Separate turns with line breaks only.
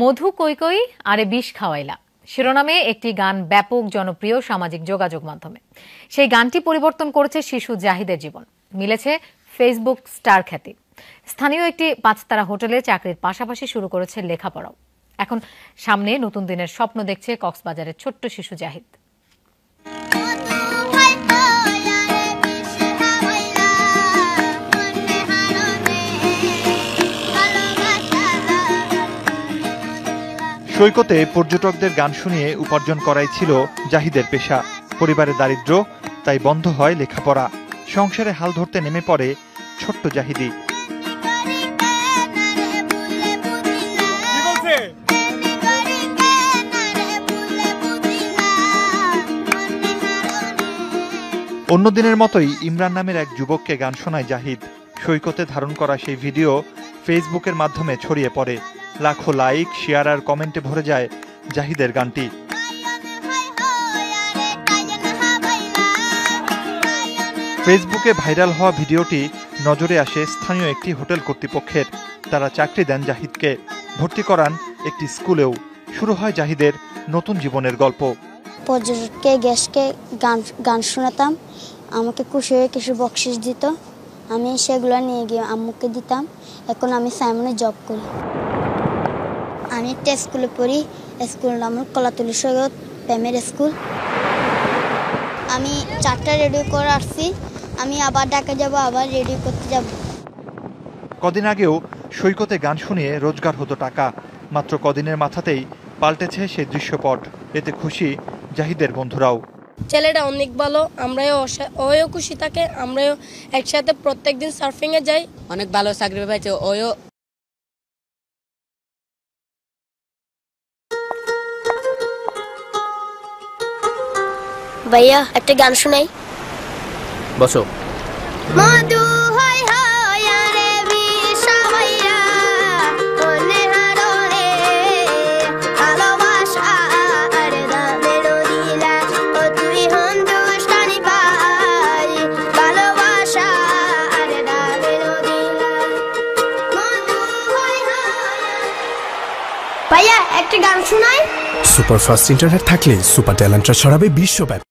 মধু কই কই আরে বিষ খাওয়াইলা শিরোনামে একটি গান ব্যাপক জনপ্রিয় সামাজিক যোগাযোগ মাধ্যমে। সেই গানটি পরিবর্তন করেছে শিশু জাহিদের জীবন, মিলেছে ফেসবুক স্টার খ্যাতি। স্থানীয় একটি 5 তারা হোটেলে চাকরির পাশাপাশি শুরু করেছে লেখাপড়াও। এখন সামনে নতুন দিনের স্বপ্ন দেখছে কক্সবাজারের ছোট্ট শিশু জাহিদ।
সৈকতে পর্যটকদের গান শুনিয়ে উপার্জন করাই ছিল জাহিদের পেশা। পরিবারের দারিদ্র্য, তাই বন্ধ হয় লেখাপড়া। সংসারে হাল ধরতে নেমে পড়ে ছোট্ট জাহিদি। অন্য দিনের মতোই ইমরান নামের এক যুবককে গান শোনায় জাহিদ। সৈকতে ধারণ করা সেই ভিডিও ফেসবুকের মাধ্যমে ছড়িয়ে পড়ে। লাখো লাইক, শেয়ার আর কমেন্টে ভরে যায় জাহিদের গানটি। ফেসবুকে ভাইরাল হওয়া ভিডিওটি নজরে আসে স্থানীয় একটি হোটেল কর্তৃপক্ষের। তারা চাকরি দেন জাহিদকে, ভর্তি করান একটি স্কুলেও। শুরু হয় জাহিদের নতুন জীবনের গল্প।
পর্যটককে গেস্টকে গান শোনাতাম, আমাকে খুশি হয়ে কিছু বকশিস দিত, আমি সেগুলো নিয়ে গিয়ে আম্মুকে দিতাম। এখন আমি সাইমনে জব করি। আমি একটা স্কুলে পড়ি, স্কুল নাম কলাতলি সৈয়দ প্রাইমারি স্কুল। আমি 4টা রেডি করে আসছি, আমি আবার ঢাকা যাব, আবার রেডি করতে যাব।
কদিন আগেও সৈকতে গান শুনিয়ে রোজগার হতো টাকা। মাত্র কদিনের মাথাতেই পাল্টেছে সেই দৃশ্যপট। এতে খুশি জাহিদের বন্ধুরাও।
ছেলেটা অনেক ভালো, ওও খুশি থাকে, আমরাও একসাথে প্রত্যেকদিন সার্ফিং এ যাই।
অনেক ভালো চাকরি পাইছে ওও।
ভাইয়া একটা গান শোনাই।
বসো।
মধু হয় হয় আরে বিষা ভাইয়া বলে হারলে ভালোবাসা আরে দামেরো দিলা ও তুই হিন্দুস্তানি পাই ভালোবাসা আরে দামেরো দিলা মধু হয় হয়। ভাইয়া একটা গান শোনাই।
সুপার ফাস্ট ইন্টারনেট থাকলে সুপার ট্যালেন্টরা ছড়াবে বিশ্বব্যাপী।